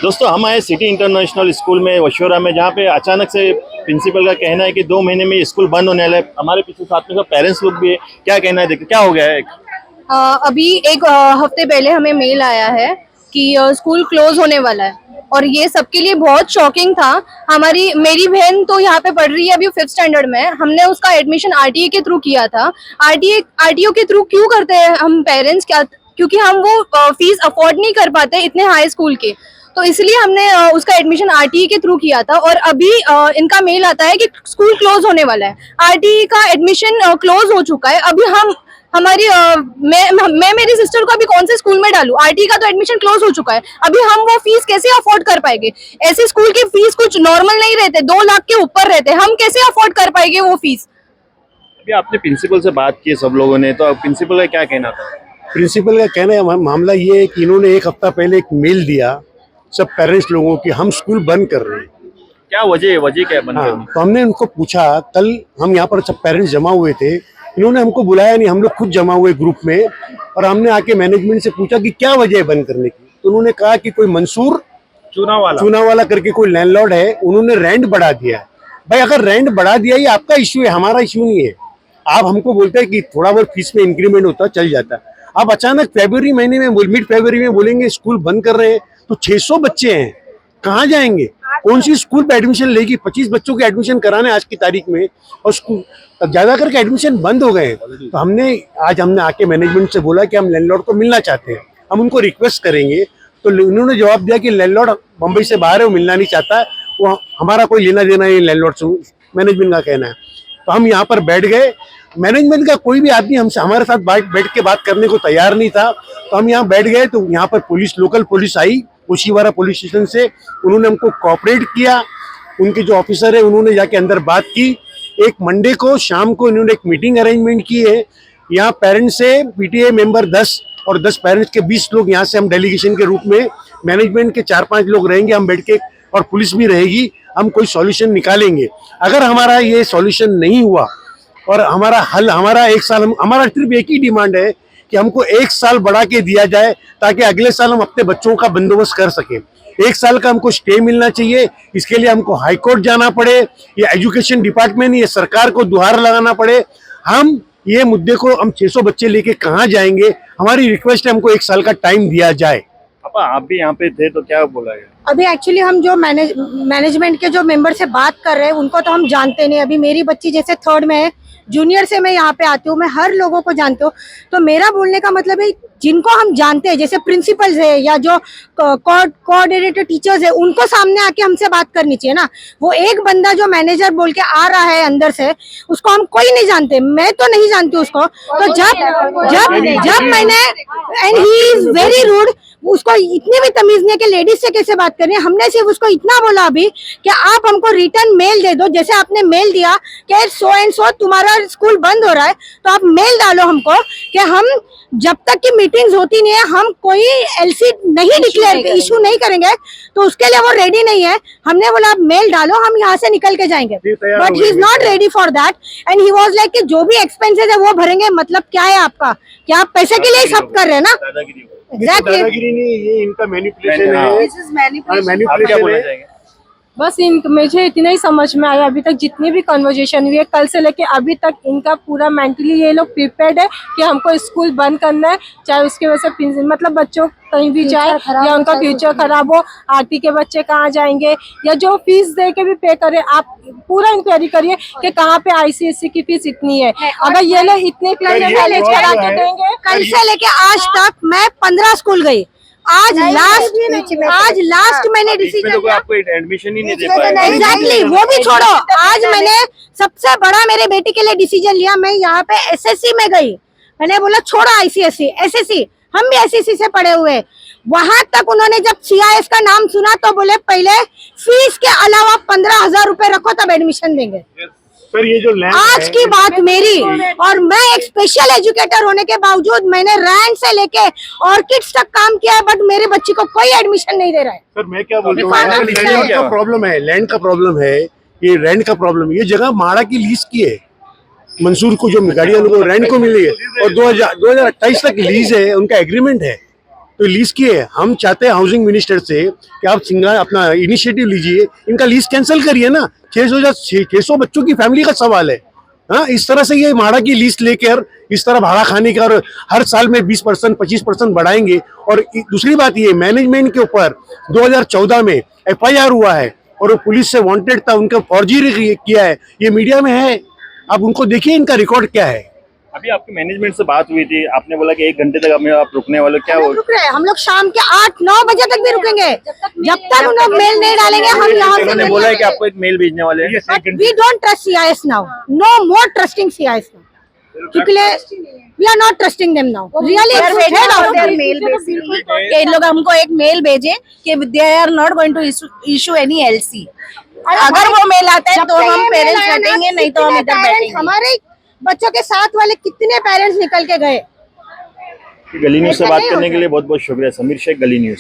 दोस्तों हम आए सिटी इंटरनेशनल स्कूल में वशोरा में, जहाँ पे अचानक से प्रिंसिपल का कहना है कि 2 महीने में स्कूल बंद होने वाला है। हमारे पीछे साथ में सब पेरेंट्स लोग भी है। क्या कहना है, देखिए क्या हो गया है। अभी एक हफ्ते पहले हमें मेल आया है कि स्कूल क्लोज होने वाला है और ये सबके लिए बहुत शॉकिंग था। मेरी बहन तो यहाँ पे पढ़ रही है, अभी 5th स्टैंडर्ड में। हमने उसका एडमिशन आरटीए के थ्रू किया था। आरटीओ के थ्रू क्यों करते हैं हम पेरेंट्स? क्या, क्योंकि हम वो फीस अफोर्ड नहीं कर पाते इतने हाई स्कूल के, तो इसलिए हमने उसका एडमिशन आरटीई के थ्रू किया था। और अभी इनका मेल आता है कि स्कूल क्लोज होने वाला है। आरटीई का एडमिशन क्लोज हो चुका है। अभी मैं मेरी सिस्टर को अभी कौन से स्कूल में डालूं? आरटीई का तो एडमिशन क्लोज हो चुका है। अभी हम वो फीस कैसे अफोर्ड कर पाएंगे? ऐसे स्कूल की फीस कुछ नॉर्मल नहीं रहते, 2 लाख के ऊपर रहते। हम कैसे अफोर्ड कर पाएंगे वो फीस? अभी आपने प्रिंसिपल से बात की सब लोगों ने, तो प्रिंसिपल का क्या कहना था? प्रिंसिपल का कहना है मामला ये है कि इन्होंने 1 हफ्ता पहले एक मेल दिया सब पेरेंट्स लोगों की, हम स्कूल बंद कर रहे हैं। क्या वजह क्या बन हाँ, तो हमने उनको पूछा, कल हम यहाँ पर सब पेरेंट्स जमा हुए थे, इन्होंने हमको बुलाया नहीं, हम लोग खुद जमा हुए ग्रुप में, और हमने आके मैनेजमेंट से पूछा कि क्या वजह है बंद करने की। तो उन्होंने कहा कि कोई मंसूर चूनावाला करके कोई लैंडलॉर्ड है, उन्होंने रेंट बढ़ा दिया है। भाई अगर रेंट बढ़ा दिया ये आपका इश्यू है, हमारा इश्यू नहीं है। आप हमको बोलते हैं कि थोड़ा बहुत फीस में इंक्रीमेंट होता चल जाता है। आप अचानक फरवरी महीने में, मिड फरवरी में बोलेंगे स्कूल बंद कर रहे हैं, तो 600 बच्चे हैं, कहाँ जाएंगे? कौन सी स्कूल पे एडमिशन लेगी? 25 बच्चों के एडमिशन कराने आज की तारीख में, और स्कूल ज्यादा करके एडमिशन बंद हो गए हैं। तो हमने आके मैनेजमेंट से बोला कि हम लैंडलॉर्ड को मिलना चाहते हैं, हम उनको रिक्वेस्ट करेंगे। तो उन्होंने जवाब दिया कि लैंडलॉर्ड मुंबई से बाहर है, वो मिलना नहीं चाहता है, वो हमारा कोई लेना देना नहीं लैंडलॉर्ड से, मैनेजमेंट का कहना है। तो हम यहाँ पर बैठ गए, मैनेजमेंट का कोई भी आदमी हमसे हमारे साथ बैठ के बात करने को तैयार नहीं था। तो हम यहाँ बैठ गए, तो यहाँ पर लोकल पुलिस आई ओशीवारा पुलिस स्टेशन से, उन्होंने हमको कोऑपरेट किया। उनके जो ऑफिसर है उन्होंने जाके अंदर बात की। एक मंडे को शाम को इन्होंने एक मीटिंग अरेंजमेंट की है। यहाँ पेरेंट्स से पीटीए मेंबर 10 और 10 पेरेंट्स के 20 लोग यहाँ से हम डेलीगेशन के रूप में, मैनेजमेंट के 4-5 लोग रहेंगे, हम बैठ के, और पुलिस भी रहेगी, हम कोई सॉल्यूशन निकालेंगे। अगर हमारा ये सॉल्यूशन नहीं हुआ और हमारा 1 साल, हमारा सिर्फ एक ही डिमांड है कि हमको 1 साल बढ़ा के दिया जाए, ताकि अगले साल हम अपने बच्चों का बंदोबस्त कर सकें। 1 साल का हमको स्टे मिलना चाहिए। इसके लिए हमको हाई कोर्ट जाना पड़े, या एजुकेशन डिपार्टमेंट या सरकार को दुहार लगाना पड़े। हम ये मुद्दे को, हम 600 बच्चे लेके कहाँ जाएंगे? हमारी रिक्वेस्ट है हमको 1 साल का टाइम दिया जाए। आप भी यहाँ पे थे तो क्या बोला गया? अभी एक्चुअली हम जो मैनेजमेंट के जो मेंबर से बात कर रहे हैं उनको तो हम जानते नहीं। अभी मेरी बच्ची जैसे 3rd में है, जूनियर से मैं यहाँ पे आती हूँ, मैं हर लोगों को जानती हूँ। तो मेरा बोलने का मतलब है, जिनको हम जानते हैं जैसे प्रिंसिपल्स है या जो कोऑर्डिनेटर टीचर्स है, उनको सामने आके हमसे बात करनी चाहिए ना। वो एक बंदा जो मैनेजर बोल के आ रहा है अंदर से, उसको हम कोई नहीं जानते, मैं तो नहीं जानती उसको। तो जब मैंने, and he is very rude, उसको इतनी भी तमीज नहीं कि लेडीज से कैसे बात करनी है। हमने सिर्फ उसको इतना बोला अभी कि आप हमको रिटर्न मेल दे दो, जैसे आपने मेल दिया कि सो एंड सो तुम्हारा स्कूल बंद हो रहा है, तो आप मेल डालो हमको कि हम जब तक की मीटिंग्स होती नहीं है हम कोई एलसी नहीं डिक्लेयर, इशू नहीं करेंगे। तो उसके लिए वो रेडी नहीं है। हमने बोला आप मेल डालो, हम यहाँ से निकल के जाएंगे, but he is not ready for that. And he was like कि जो भी एक्सपेंसेस है वो भरेंगे। मतलब क्या है आपका? क्या आप पैसे के लिए सब कर रहे हैं ना? दादागिरी नहीं, ये इनका मैनिपुलेशन है। मैनिपुलेशन बस मुझे इतना ही समझ में आया अभी तक जितनी भी कन्वर्जेशन हुई है कल से लेके अभी तक। इनका पूरा मेंटली ये लोग प्रिपेयर्ड है कि हमको स्कूल बंद करना है, चाहे उसकी वजह से मतलब बच्चों कहीं भी जाए या उनका फ्यूचर खराब हो। आरटी के बच्चे कहाँ जाएंगे, या जो फीस दे के भी पे करे, आप पूरा इंक्वायरी करिए कि कहाँ पे आईसीएसई की फीस इतनी है। अगर ये लोग इतने मैनेज करा के देंगे। कल से लेके आज तक मैं 15 स्कूल गई। आज लास्ट मैंने डिसीजन लिया, आपको एडमिशन ही नहीं दे पाए। एग्जैक्टली, वो भी छोड़ो। आज मैंने सबसे बड़ा मेरे बेटी के लिए डिसीजन लिया। मैं यहाँ पे एसएससी में गई, मैंने बोला छोड़ो आईसीएसई, एसएससी, हम भी एसएससी से पढ़े हुए। वहां तक उन्होंने जब सीआईएस का नाम सुना तो बोले पहले फीस के अलावा 15,000 रुपए रखो तब एडमिशन देंगे। सर ये जो आज की बात मेरी, और मैं एक स्पेशल एजुकेटर होने के बावजूद मैंने रैंक से लेके ऑर्किड्स तक काम किया है, बट मेरे बच्ची को कोई एडमिशन नहीं दे रहा है। सर मैं क्या बोल रहा हूँ, लैंड का प्रॉब्लम है, लैंड का प्रॉब्लम है, ये रेंट का प्रॉब्लम है। ये जगह माड़ा की लीज की है, मंसूर को जो गाड़ियां लोगों को रेंट को मिली है, और 2028 तक लीज है, उनका एग्रीमेंट है। तो लीज की है। हम चाहते हैं हाउसिंग मिनिस्टर से कि आप सिंगा अपना इनिशिएटिव लीजिए, इनका लीज कैंसिल करिए ना। 600 बच्चों की फैमिली का सवाल है। हाँ, इस तरह से ये माड़ा की लीज लेकर इस तरह भाड़ा खाने का, और हर साल में 20% 25% बढ़ाएंगे। और दूसरी बात ये, मैनेजमेंट के ऊपर 2014 में FIR हुआ है और वो पुलिस से वांटेड था, उनका फॉर्जरी किया है, ये मीडिया में है। आप उनको देखिए इनका रिकॉर्ड क्या है। अभी आपकी मैनेजमेंट से बात हुई थी, आपने बोला कि 1 घंटे तक हमें आप रुकने वाले हो, क्या हम वो लोग रुक रहे हैं, हम लोग शाम के 8-9 बजे तक भी रुकेंगे जब तक उन लोग मेल नहीं डालेंगे। हम यहाँ से उन्होंने बोला है कि आपको एक मेल भेजने वाले हैं। We don't trust CIS now, no more trusting CIS now, क्योंकि we are not trusting them now really. ये लोग हमको एक मेल भेजे कि they are not going to issue any LC। अगर वो मेल आता है तो हम पेरेंट्स बैठेंगे, नहीं तो हम इधर बैठेंगे। हमारे बच्चों के साथ वाले कितने पेरेंट्स निकल के गए। गली न्यूज से बात करने के लिए बहुत बहुत शुक्रिया। समीर शेख, गली न्यूज।